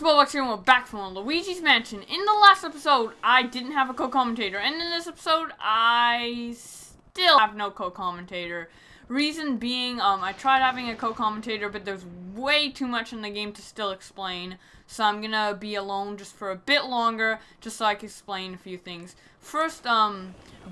Bowblax here, and we're back from Luigi's Mansion. In the last episode, I didn't have a co-commentator, and in this episode, I still have no co-commentator. Reason being, I tried having a co-commentator, but there's way too much in the game to still explain, so I'm gonna be alone just for a bit longer, just so I can explain a few things. First,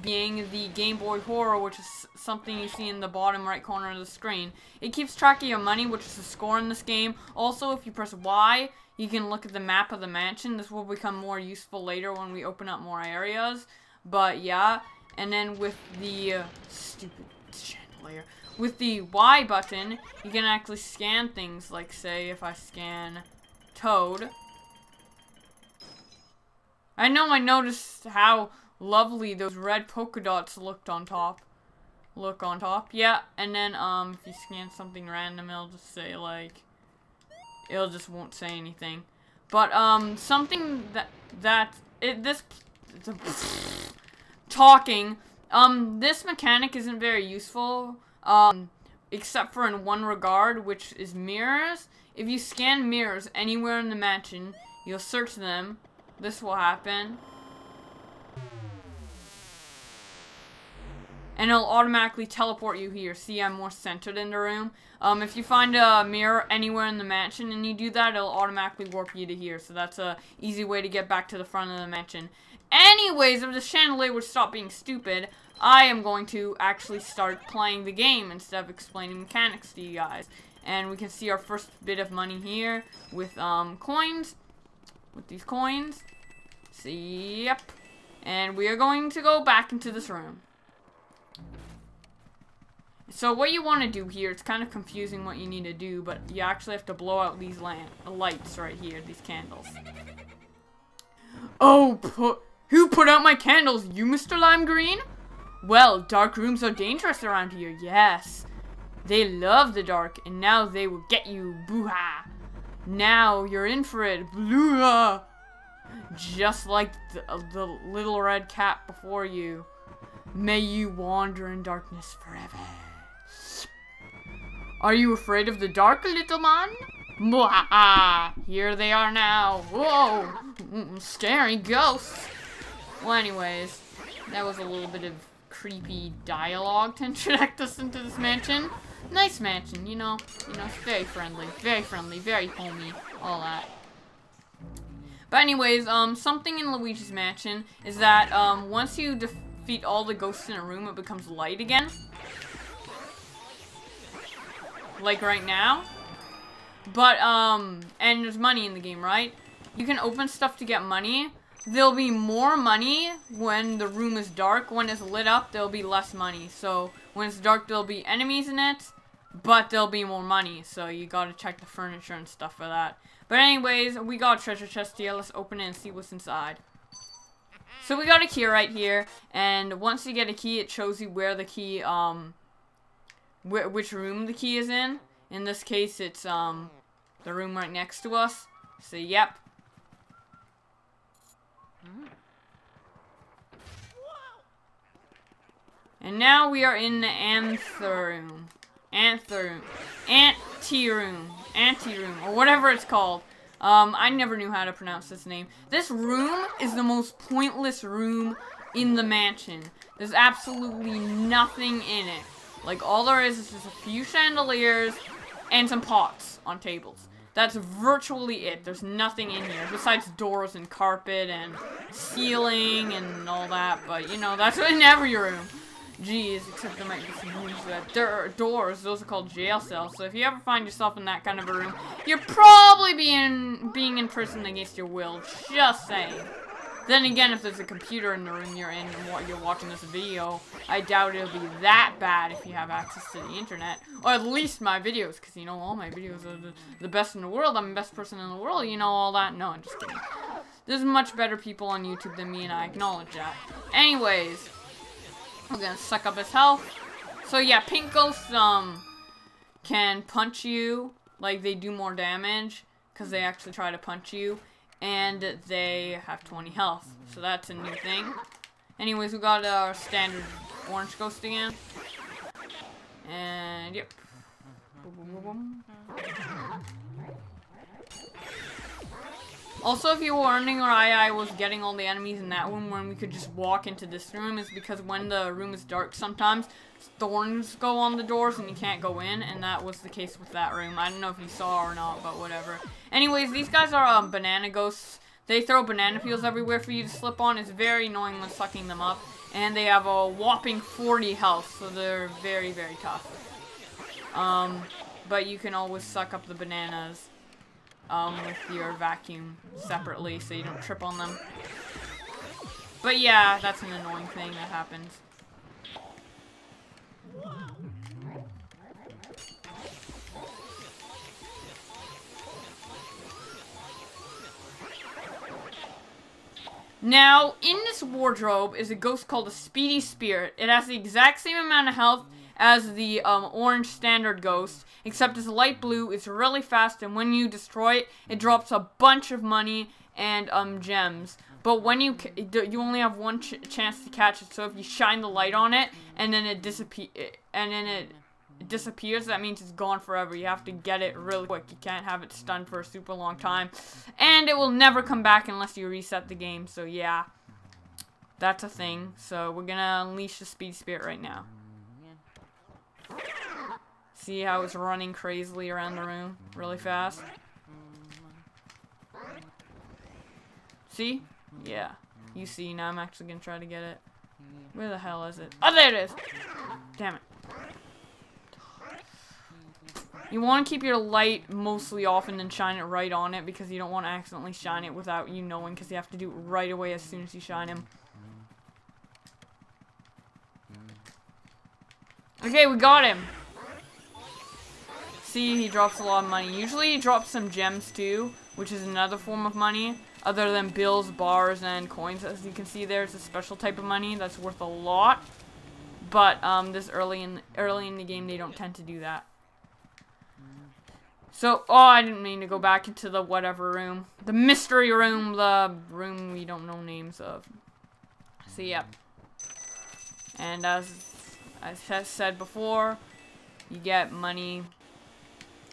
being the Game Boy Horror, which is something you see in the bottom right corner of the screen. It keeps track of your money, which is the score in this game. Also, if you press Y, you can look at the map of the mansion. This will become more useful later when we open up more areas. But yeah, and then with the stupid chandelier, with the Y button, you can actually scan things. Like, say, if I scan Toad. I know I noticed how lovely those red polka dots looked on top. Yeah, and then if you scan something random, it'll just say like, it'll just won't say anything. But something talking, this mechanic isn't very useful, except for in one regard, which is mirrors. If you scan mirrors anywhere in the mansion, you'll search them. This will happen. And it'll automatically teleport you here. See, I'm more centered in the room. If you find a mirror anywhere in the mansion and you do that, it'll automatically warp you to here. So that's a easy way to get back to the front of the mansion. Anyways, if the chandelier would stop being stupid, I am going to actually start playing the game instead of explaining mechanics to you guys. And we can see our first bit of money here with coins. With these coins. See, yep. And we are going to go back into this room. So what you want to do here, it's kind of confusing what you need to do, but you actually have to blow out these lights right here, these candles. Oh, who put out my candles? You, Mr. Lime Green? Well, dark rooms are dangerous around here, yes. They love the dark, and now they will get you, boo-ha. Now you're in for it, bloo-ha. Just like the little red cat before you. May you wander in darkness forever. Are you afraid of the dark, little man? Mwahaha! Here they are now. Whoa! Scary ghosts. Well, anyways, that was a little bit of creepy dialogue to introduce us into this mansion. Nice mansion, you know, it's very friendly, very homey, all that. But anyways, something in Luigi's Mansion is that once you defeat all the ghosts in a room, it becomes light again. Like right now. But, and there's money in the game, right? You can open stuff to get money. There'll be more money when the room is dark. When it's lit up, there'll be less money. So, when it's dark, there'll be enemies in it, but there'll be more money. So, you gotta check the furniture and stuff for that. But anyways, we got a treasure chest here. Let's open it and see what's inside. So, we got a key right here. And once you get a key, it shows you where the key, which room the key is in. In this case, it's the room right next to us. So yep. And now we are in the Aunty Room, or whatever it's called. I never knew how to pronounce this name. This room is the most pointless room in the mansion. There's absolutely nothing in it. Like, all there is just a few chandeliers and some pots on tables. That's virtually it. There's nothing in here besides doors and carpet and ceiling and all that. But, you know, that's in every room. Jeez, except there might be some rooms that doors. Those are called jail cells. So if you ever find yourself in that kind of a room, you're probably being imprisoned against your will. Just saying. Then again, if there's a computer in the room you're in and you're watching this video, I doubt it'll be that bad if you have access to the internet. Or at least my videos, because, you know, all my videos are the best in the world. I'm the best person in the world, you know, all that. No, I'm just kidding. There's much better people on YouTube than me, and I acknowledge that. Anyways, I'm gonna suck up his health. So yeah, pink ghosts, can punch you. Like, they do more damage, because they actually try to punch you. And they have 20 health. So that's a new thing. Anyways, we got our standard orange ghost again. And, yep. Also, if you were wondering why I was getting all the enemies in that room when we could just walk into this room, is because when the room is dark sometimes, thorns go on the doors and you can't go in, and that was the case with that room. I don't know if you saw or not, but whatever. Anyways, these guys are banana ghosts. They throw banana peels everywhere for you to slip on. It's very annoying when sucking them up. And they have a whopping 40 health, so they're very, very tough. But you can always suck up the bananas with your vacuum separately so you don't trip on them. But yeah, that's an annoying thing that happens. Now, in this wardrobe is a ghost called a Speedy Spirit. It has the exact same amount of health as the orange standard ghost, except it's light blue, it's really fast, and when you destroy it, it drops a bunch of money and gems. But when you only have one chance to catch it, so if you shine the light on it, and then it disappears, that means it's gone forever. You have to get it really quick. You can't have it stunned for a super long time. And it will never come back unless you reset the game. So yeah, that's a thing. So we're gonna unleash the Speed Spirit right now. See how it's running crazily around the room really fast? See? Yeah. You see, now I'm actually gonna try to get it. Where the hell is it? Oh, there it is! Damn it. You want to keep your light mostly off and then shine it right on it, because you don't want to accidentally shine it without you knowing, because you have to do it right away as soon as you shine him. Okay, we got him. See, he drops a lot of money. Usually he drops some gems too, which is another form of money, other than bills, bars, and coins. As you can see, there's a special type of money that's worth a lot. But this early in the game, they don't tend to do that. So, oh, I didn't mean to go back into the whatever room. The mystery room, the room we don't know names of. So, yep. And as I said before, you get money.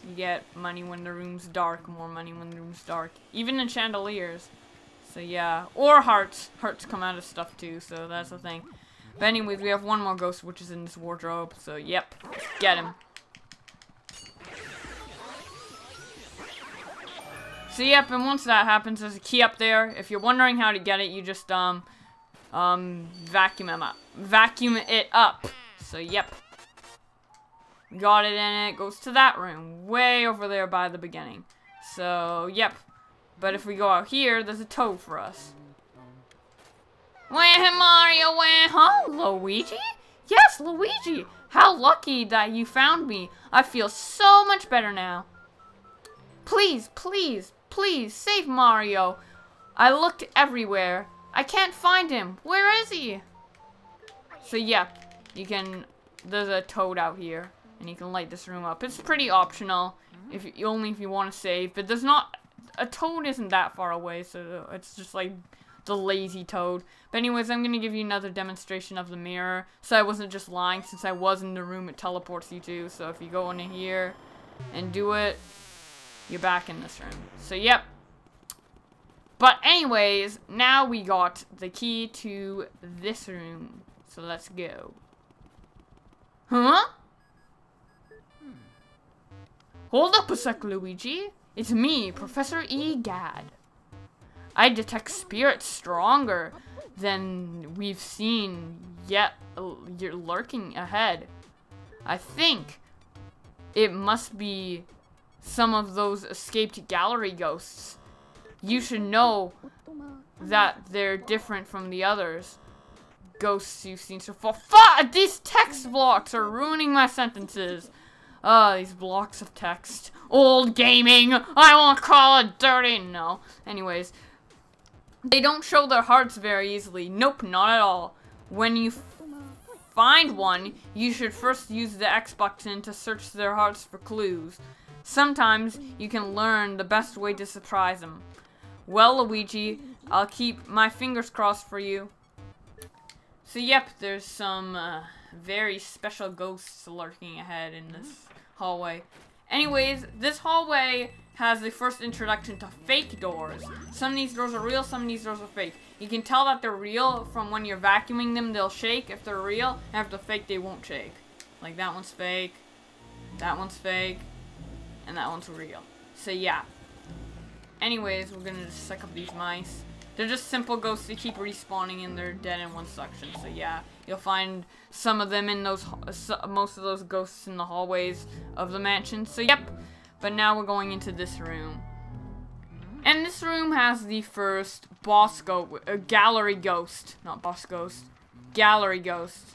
You get money when the room's dark, more money when the room's dark. Even in chandeliers. So, yeah. Or hearts. Hearts come out of stuff, too, so that's the thing. But anyways, we have one more ghost, which is in this wardrobe. So, yep. Get him. So yep, and once that happens, there's a key up there. If you're wondering how to get it, you just vacuum it up. So yep, got it, and it goes to that room, way over there by the beginning. So yep, but if we go out here, there's a toad for us. Where Mario went, huh, Luigi? Yes, Luigi. How lucky that you found me. I feel so much better now. Please, please. Please, save Mario. I looked everywhere. I can't find him. Where is he? So, yeah, there's a toad out here, and you can light this room up. It's pretty optional, only if you want to save, but a toad isn't that far away, so it's just like the lazy toad. But anyways, I'm going to give you another demonstration of the mirror, so I wasn't just lying. Since I was in the room, it teleports you to, so if you go into here and do it, you're back in this room. So, yep. But anyways, now we got the key to this room. So, let's go. Huh? Hold up a sec, Luigi. It's me, Professor E. Gadd. I detect spirits stronger than we've seen yet. You're lurking ahead. I think it must be some of those escaped gallery ghosts. You should know that they're different from the others ghosts you've seen so far. Fuck! These text blocks are ruining my sentences. These blocks of text. Old gaming. I won't call it dirty. No. Anyways, they don't show their hearts very easily. Nope, not at all. When you find one, you should first use the X button to search their hearts for clues. Sometimes you can learn the best way to surprise them. Well, Luigi, I'll keep my fingers crossed for you. So, yep, there's some very special ghosts lurking ahead in this hallway. Anyways, this hallway has the first introduction to fake doors. Some of these doors are real, some of these doors are fake. You can tell that they're real from when you're vacuuming them, they'll shake. If they're real, and if they're fake, they won't shake. Like that one's fake, that one's fake, and that one's real. So yeah. Anyways, we're gonna just suck up these mice. They're just simple ghosts that keep respawning and they're dead in one section. So yeah, you'll find some of them in those, most of those ghosts in the hallways of the mansion. So yep, but now we're going into this room. And this room has the first boss ghost, gallery ghost. Not boss ghost, gallery ghost.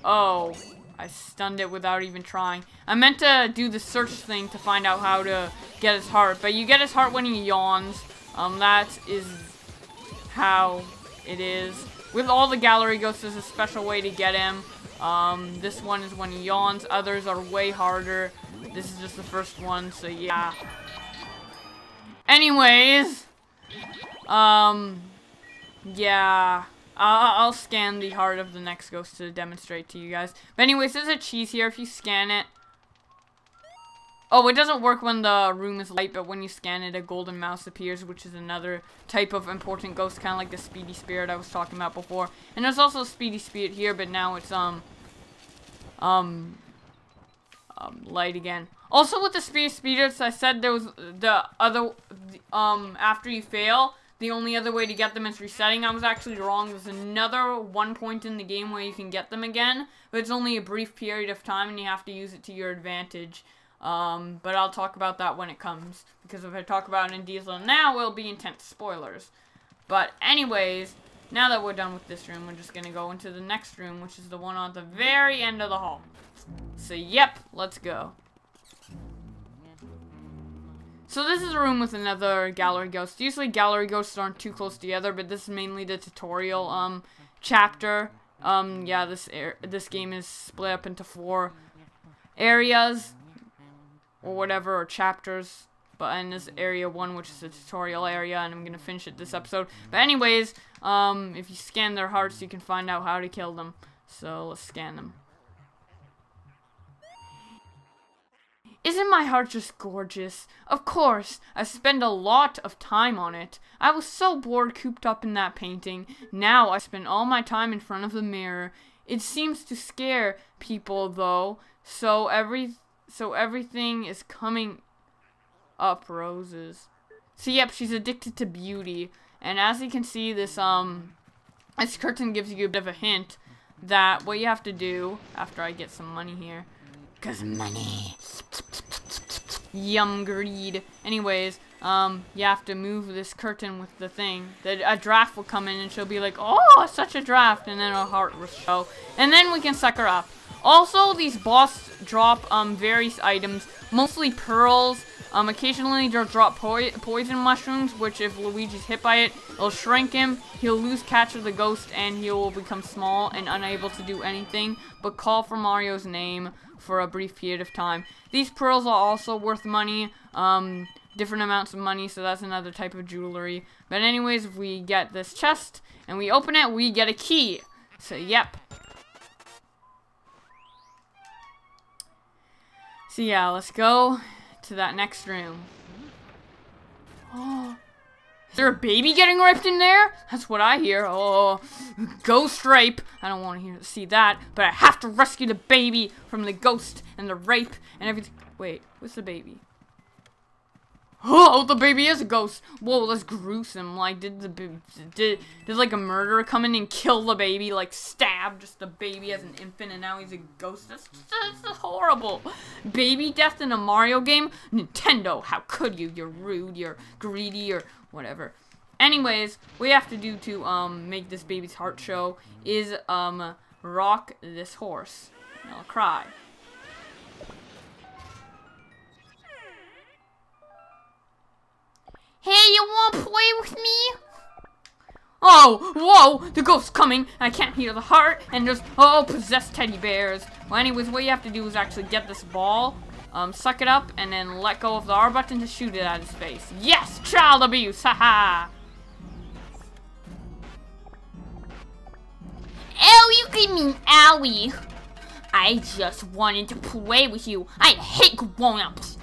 Oh, I stunned it without even trying. I meant to do the search thing to find out how to get his heart, but you get his heart when he yawns. That is how it is. With all the gallery ghosts, there's a special way to get him. This one is when he yawns. Others are way harder. This is just the first one, so yeah. Anyways, yeah. I'll scan the heart of the next ghost to demonstrate to you guys. But anyways, there's a cheese here if you scan it. Oh, it doesn't work when the room is light, but when you scan it, a golden mouse appears, which is another type of important ghost, kind of like the speedy spirit I was talking about before. And there's also a speedy spirit here, but now it's, light again. Also, with the speedy spirits, I said there was the other, after you fail, the only other way to get them is resetting. I was actually wrong. There's another one point in the game where you can get them again, but it's only a brief period of time, and you have to use it to your advantage. But I'll talk about that when it comes, because if I talk about it in detail now, it'll be intense spoilers. But anyways, now that we're done with this room, we're just gonna go into the next room, which is the one on the very end of the hall. So yep, let's go. So this is a room with another gallery ghost. Usually gallery ghosts aren't too close together, but this is mainly the tutorial, chapter. Yeah, this game is split up into 4 areas, or whatever, or chapters, but in this area 1, which is the tutorial area, and I'm gonna finish it this episode. But anyways, if you scan their hearts, you can find out how to kill them. So let's scan them. Isn't my heart just gorgeous? Of course, I spend a lot of time on it. I was so bored cooped up in that painting. Now I spend all my time in front of the mirror. It seems to scare people though, so everything is coming up roses. So yep, she's addicted to beauty. And as you can see, this curtain gives you a bit of a hint that what you have to do after I get some money here. 'Cause money. Yum, greed. Anyways, you have to move this curtain with the thing. A draft will come in and she'll be like, oh, such a draft, and then her heart will show. And then we can suck her up. Also, these boss drop various items, mostly pearls. Occasionally they'll drop poison mushrooms, which if Luigi's hit by it, it'll shrink him. He'll lose catch of the ghost and he will become small and unable to do anything but call for Mario's name for a brief period of time. These pearls are also worth money, different amounts of money, so that's another type of jewelry. But anyways, if we get this chest and we open it, we get a key. So yep. So yeah, let's go to that next room. Oh, is there a baby getting raped in there? That's what I hear. Oh, ghost rape. I don't want to see that, but I have to rescue the baby from the ghost and the rape and everything. Wait, what's the baby? Oh, the baby is a ghost. Whoa, that's gruesome. Like, did like a murderer come in and kill the baby? Like, stab just the baby as an infant, and now he's a ghost? That's horrible. Baby death in a Mario game? Nintendo, how could you? You're rude, you're greedy, or whatever. Anyways, what we have to do to, make this baby's heart show is, rock this horse. And I'll cry. Hey, you wanna play with me? Oh, whoa, the ghost's coming, I can't hear the heart, and there's, oh, possessed teddy bears. Well, anyways, what you have to do is actually get this ball, suck it up, and then let go of the R button to shoot it at his face. Yes, child abuse, haha! Oh, you give me owie. I just wanted to play with you. I hate grown-ups.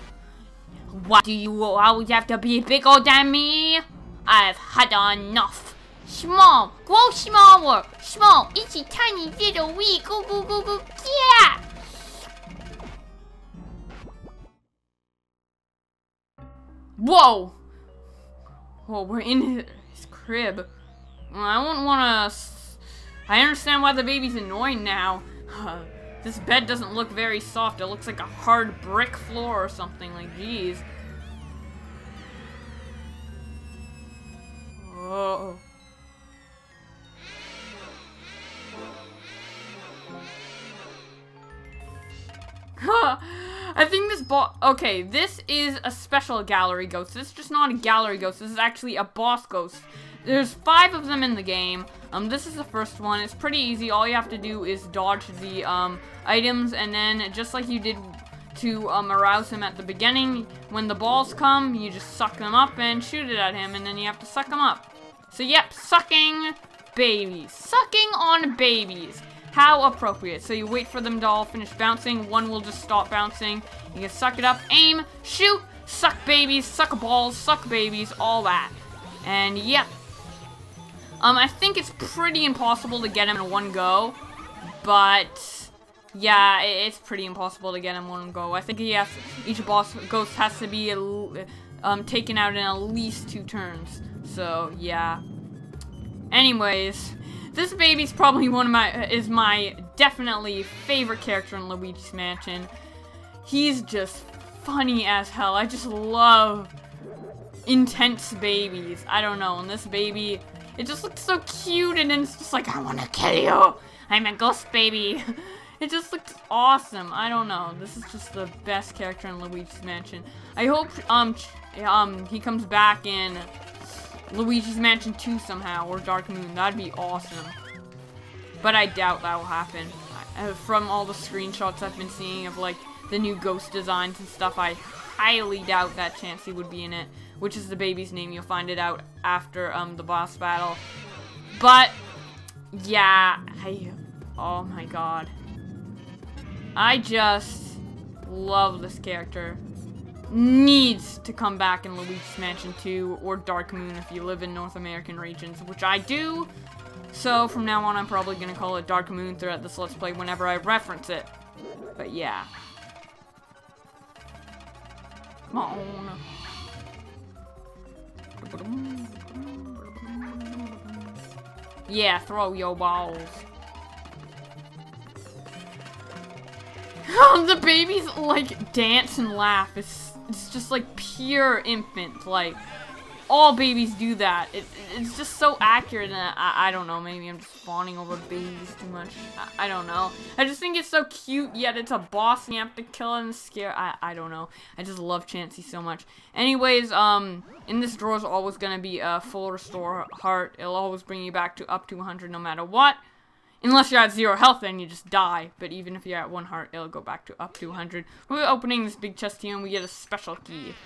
Why do you always have to be bigger than me? I've had enough. Small, grow smaller. Small, itchy, tiny, little, wee, go, go, go, go, yeah! Whoa! Whoa, we're in his crib. I wouldn't wanna... I understand why the baby's annoying now. This bed doesn't look very soft. It looks like a hard brick floor or something. Like, geez. Oh. I think this okay, this is a special gallery ghost. This is just not a gallery ghost. This is actually a boss ghost. There's 5 of them in the game. This is the first one. It's pretty easy. All you have to do is dodge the items, and then just like you did to arouse him at the beginning, when the balls come, you just suck them up and shoot it at him, and then you have to suck them up. So yep, sucking babies. Sucking on babies. How appropriate. So you wait for them to all finish bouncing. One will just stop bouncing. You can suck it up, aim, shoot, suck babies, suck balls, suck babies, all that. And yep. I think it's pretty impossible to get him in one go, but yeah, it's pretty impossible to get him in one go. I think each boss ghost has to be taken out in at least 2 turns. So yeah. Anyways, this baby's probably is my definitely favorite character in Luigi's Mansion. He's just funny as hell. I just love intense babies. I don't know, and this baby, it just looks so cute, and then it's just like, I want to kill you. I'm a ghost baby. It just looks awesome. I don't know. This is just the best character in Luigi's Mansion. I hope he comes back in Luigi's Mansion 2 somehow, or Dark Moon. That'd be awesome. But I doubt that will happen. From all the screenshots I've been seeing of like the new ghost designs and stuff, I highly doubt that Chansey would be in it. Which is the baby's name. You'll find it out after the boss battle. But yeah, oh my god. I just love this character. Needs to come back in Luigi's Mansion 2 or Dark Moon if you live in North American regions, which I do. So from now on, I'm probably going to call it Dark Moon throughout this Let's Play whenever I reference it. But yeah. Come on. Yeah, throw your balls. The babies like dance and laugh. It's just like pure infant. Like all babies do that. It's just so accurate, and I don't know, maybe I'm just fawning over babies too much. I don't know. I just think it's so cute, yet it's a boss and you have to kill it and scare. I don't know. I just love Chansey so much. Anyways, in this drawer is always gonna be a full restore heart. It'll always bring you back to up to 100 no matter what. Unless you're at 0 health, then you just die. But even if you're at 1 heart, it'll go back to up to 100. We're opening this big chest here, and we get a special key,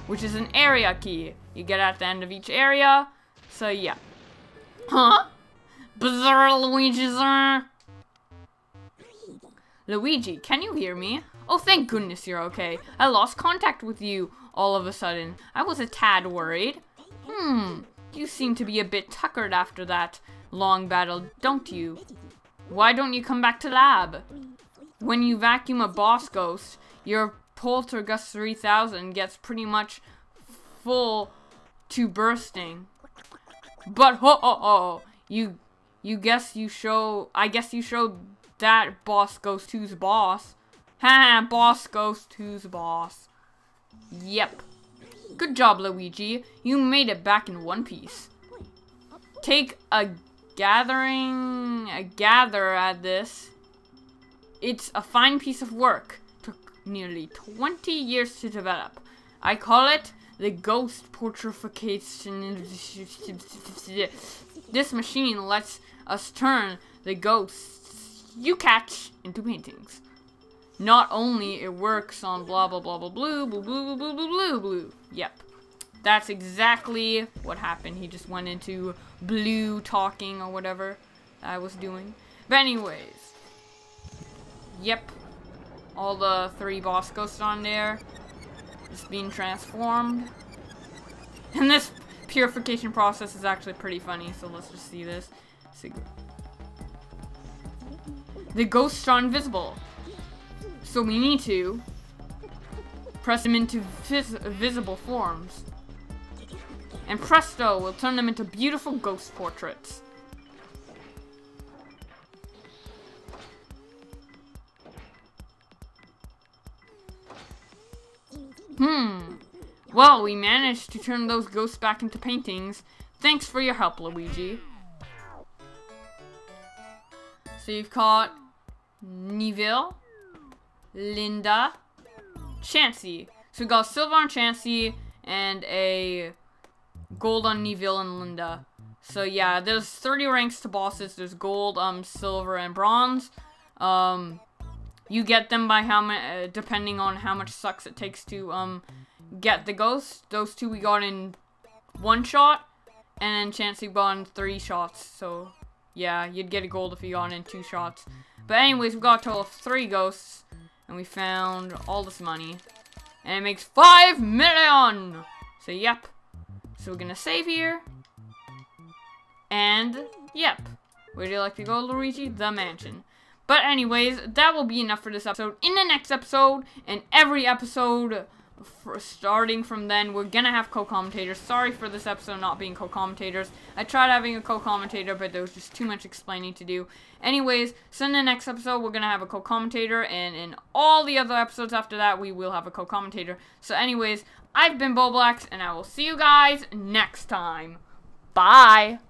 which is an area key. You get at the end of each area. So yeah. Huh? Bizarre Luigi, sir. Luigi, can you hear me? Oh, thank goodness you're okay. I lost contact with you all of a sudden. I was a tad worried. You seem to be a bit tuckered after that long battle, don't you? Why don't you come back to lab? When you vacuum a boss ghost, your Poltergust 3000 gets pretty much full to bursting. But you guess you show, I guess you showed that boss ghost who's boss. Haha, boss ghost who's boss. Yep. Good job, Luigi. You made it back in one piece. Take a gather at this. It's a fine piece of work. Took nearly 20 years to develop. I call it the ghost portrification. This machine lets us turn the ghosts you catch into paintings. Not only it works on blah blah blah blah blue blue blue blue blue blue blue. Yep. That's exactly what happened. He just went into blue talking or whatever I was doing. But anyways. Yep. All the 3 boss ghosts on there. It's being transformed. And this purification process is actually pretty funny, so let's just see this. The ghosts are invisible. So we need to press them into visible forms. And presto, we'll turn them into beautiful ghost portraits. Well, we managed to turn those ghosts back into paintings. Thanks for your help, Luigi. So you've caught Neville, Linda, Chansey. So we got silver on Chansey and a gold on Neville and Linda. So yeah, there's 30 ranks to bosses. There's gold, silver, and bronze. You get them by how much, depending on how much sucks it takes to get the ghosts. Those two we got in 1 shot, and then Chansey got in 3 shots. So yeah, you'd get a gold if you got in 2 shots. But anyways, we got a total of 3 ghosts, and we found all this money, and it makes 5 million. So yep. So we're gonna save here, and yep. Where do you like to go, Luigi? The mansion. But anyways, that will be enough for this episode. In the next episode, and every episode starting from then, we're gonna have co-commentators. Sorry for this episode not being co-commentators. I tried having a co-commentator, but there was just too much explaining to do. Anyways, so in the next episode, we're gonna have a co-commentator, and in all the other episodes after that, we will have a co-commentator. So anyways, I've been Bowblax, and I will see you guys next time. Bye!